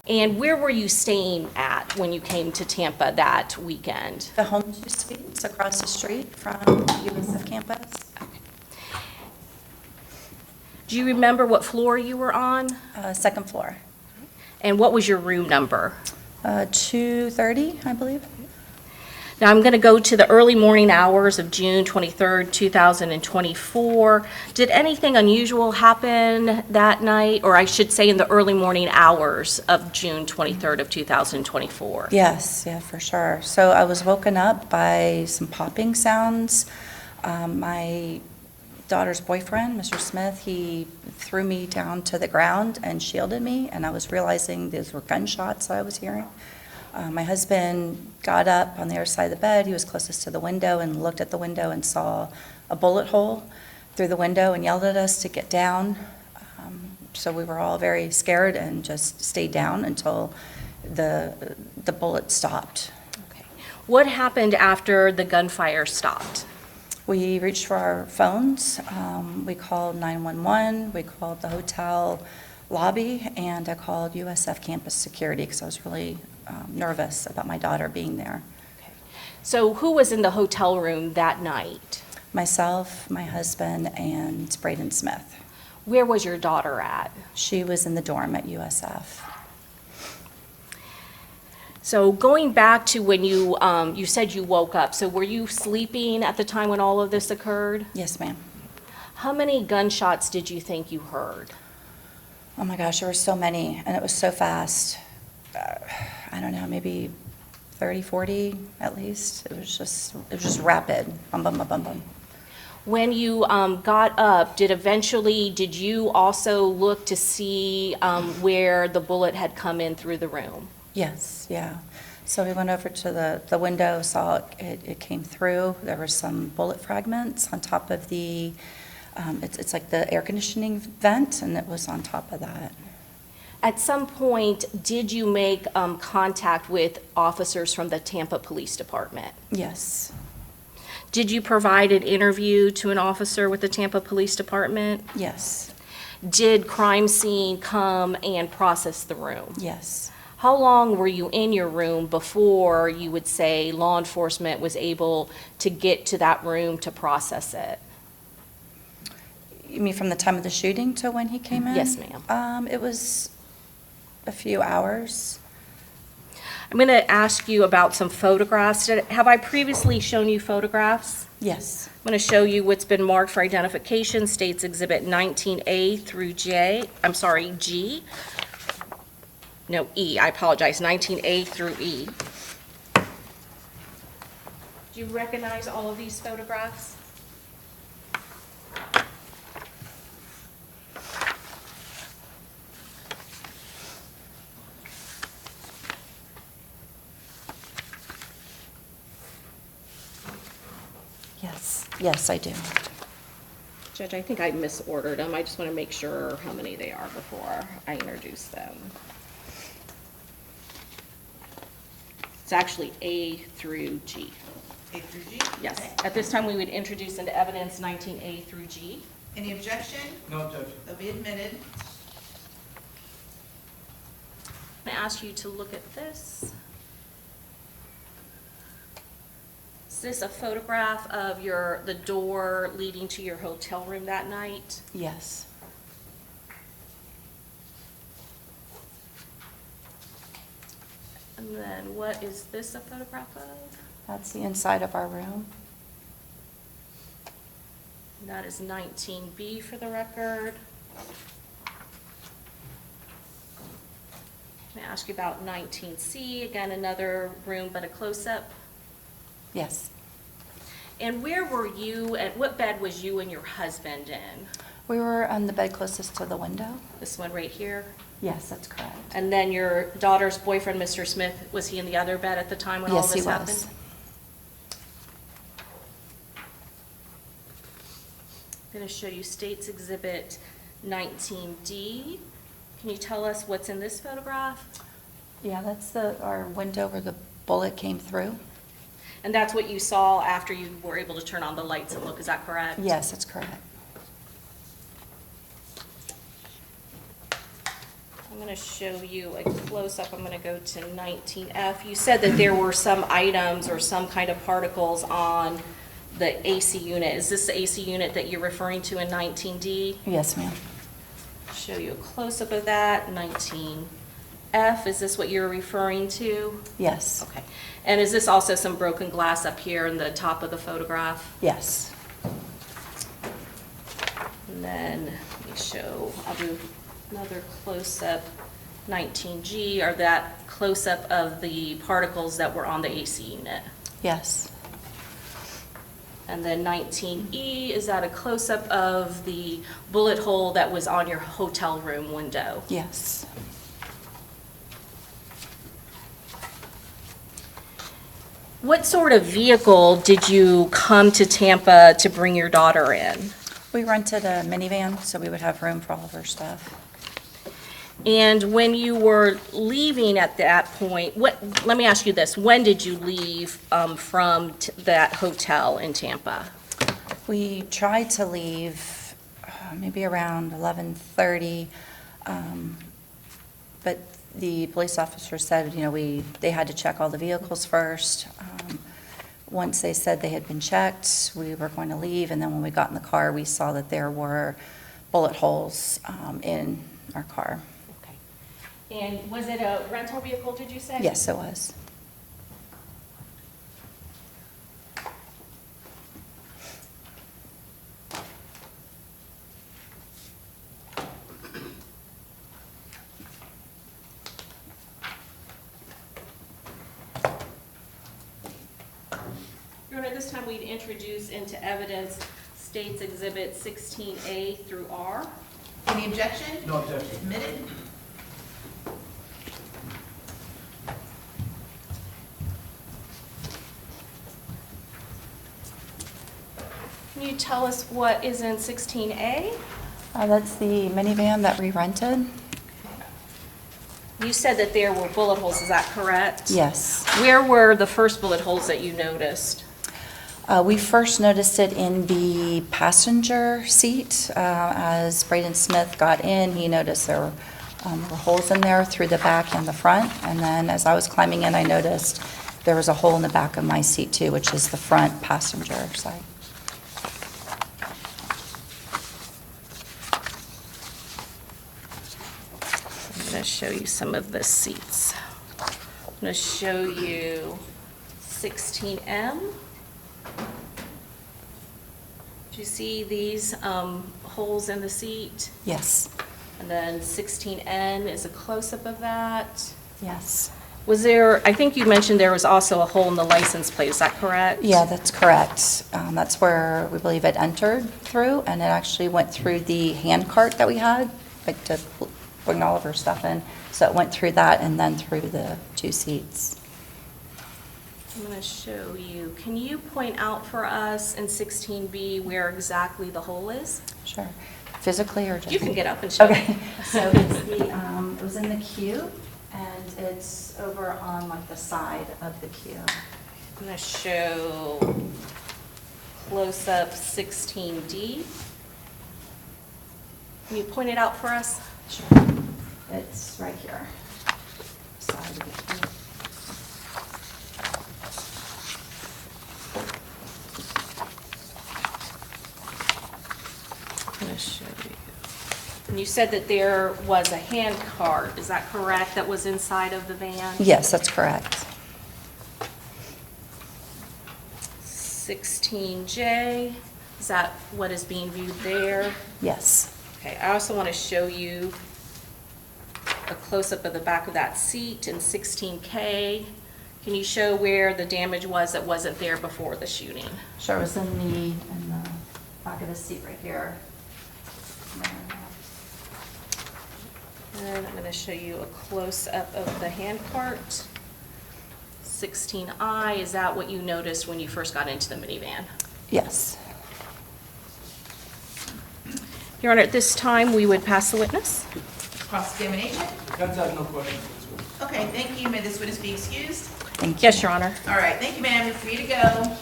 And where were you staying at when you came to Tampa that weekend? The Home 2 Suites across the street from USF campus. Do you remember what floor you were on? Second floor. And what was your room number? 230, I believe. Now, I'm going to go to the early morning hours of June 23rd, 2024. Did anything unusual happen that night, or I should say in the early morning hours of June 23rd of 2024? Yes, yeah, for sure. So I was woken up by some popping sounds. My daughter's boyfriend, Mr. Smith, he threw me down to the ground and shielded me, and I was realizing these were gunshots I was hearing. My husband got up on the other side of the bed. He was closest to the window and looked at the window and saw a bullet hole through the window and yelled at us to get down. So we were all very scared and just stayed down until the bullet stopped. Okay. What happened after the gunfire stopped? We reached for our phones. We called 911. We called the hotel lobby, and I called USF campus security because I was really nervous about my daughter being there. Okay. So who was in the hotel room that night? Myself, my husband, and Braden Smith. Where was your daughter at? She was in the dorm at USF. So going back to when you said you woke up, so were you sleeping at the time when all of this occurred? Yes, ma'am. How many gunshots did you think you heard? Oh my gosh, there were so many, and it was so fast. I don't know, maybe 30, 40 at least. It was just rapid. Bum, bum, bum, bum, bum. When you got up, did you also look to see where the bullet had come in through the room? Yes, yeah. So we went over to the window, saw it came through. There were some bullet fragments on top of the, it's like the air conditioning vent, and it was on top of that. At some point, did you make contact with officers from the Tampa Police Department? Yes. Did you provide an interview to an officer with the Tampa Police Department? Yes. Did crime scene come and process the room? Yes. How long were you in your room before you would say law enforcement was able to get to that room to process it? You mean from the time of the shooting to when he came in? Yes, ma'am. It was a few hours. I'm going to ask you about some photographs. Have I previously shown you photographs? Yes. I'm going to show you what's been marked for identification, States Exhibit 19A through G. No, E, I apologize, 19A through E. Do you recognize all of these photographs? Yes, I do. Judge, I think I misordered them. I just want to make sure how many they are before I introduce them. It's actually A through G. A through G? Yes. Okay. At this time, we would introduce into evidence 19A through G. Any objection? No objection. They'll be admitted. I'm going to ask you to look at this. Is this a photograph of the door leading to your hotel room that night? Yes. And then what is this a photograph of? That's the inside of our room. And that is 19B for the record. I'm going to ask you about 19C, again, another room but a close-up. Yes. And where were you, and what bed was you and your husband in? We were on the bed closest to the window. This one right here? Yes, that's correct. And then your daughter's boyfriend, Mr. Smith, was he in the other bed at the time when all Yes, he this happened? was. I'm going to show you States Exhibit 19D. Can you tell us what's in this photograph? Yeah, that's our window where the bullet came through. And that's what you saw after you were able to turn on the lights and look, is that correct? Yes, that's correct. I'm going to show you a close-up. I'm going to go to 19F. You said that there were some items or some kind of particles on the AC unit. Is this the AC unit that you're referring to in 19D? Yes, ma'am. Show you a close-up of that. 19F, is this what you're referring to? Yes. Okay. And is this also some broken glass up here in the top of the photograph? Yes. And then let me show, I'll do another close-up, 19G, or that close-up of the particles that were on the AC unit. Yes. And then 19E, is that a close-up of the bullet hole that was on your hotel room window? Yes. What sort of vehicle did you come to Tampa to bring your daughter in? We rented a minivan, so we would have room for all of our stuff. And when you were leaving at that point, let me ask you this, when did you leave from that hotel in Tampa? We tried to leave maybe around 11:30, but the police officer said, they had to check all the vehicles first. Once they said they had been checked, we were going to leave, and then when we got in the car, we saw that there were bullet holes in our car. Okay. And was it a rental vehicle, did you say? Yes, it was. Your Honor, this time we'd introduce into evidence States Exhibit 16A through R. Any objection? No objection. Admitted. Can you tell us what is in 16A? That's the minivan that we rented. You said that there were bullet holes, is that correct? Yes. Where were the first bullet holes that you noticed? We first noticed it in the passenger seat. As Braden Smith got in, he noticed there were holes in there through the back and the front. And then as I was climbing in, I noticed there was a hole in the back of my seat too, which is the front passenger side. I'm going to show you some of the seats. I'm going to show you 16M. Do you see these holes in the seat? Yes. And then 16N is a close-up of that. Yes. Was there, I think you mentioned there was also a hole in the license plate, is that correct? Yeah, that's correct. That's where we believe it entered through, and it actually went through the hand cart that we had, like to bring all of our stuff in. So it went through that and then through the two seats. I'm going to show you. Can you point out for us in 16B where exactly the hole is? Sure. Physically or just? You can get up and show me. Okay. So it's it was in the queue, and it's over on like the side of the queue. I'm going to show close-up 16D. Can you point it out for us? Sure. It's right here. Side of the queue. I'm going to show you. And you said that there was a hand cart, is that correct, that was inside of the van? Yes, that's correct. 16J, is that what is being viewed there? Yes. Okay, I also want to show you a close-up of the back of that seat in 16K. Can you show where the damage was that wasn't there before the shooting? Sure, it was in the back of the seat right here. And I'm going to show you a close-up of the hand cart. 16I, is that what you noticed when you first got into the minivan? Yes. Your Honor, at this time, we would pass the witness. Cross-examination? That's no questions. Okay, thank you. May this witness be excused? Thank you. Yes, Your Honor. All right, thank you, ma'am. You're free to go.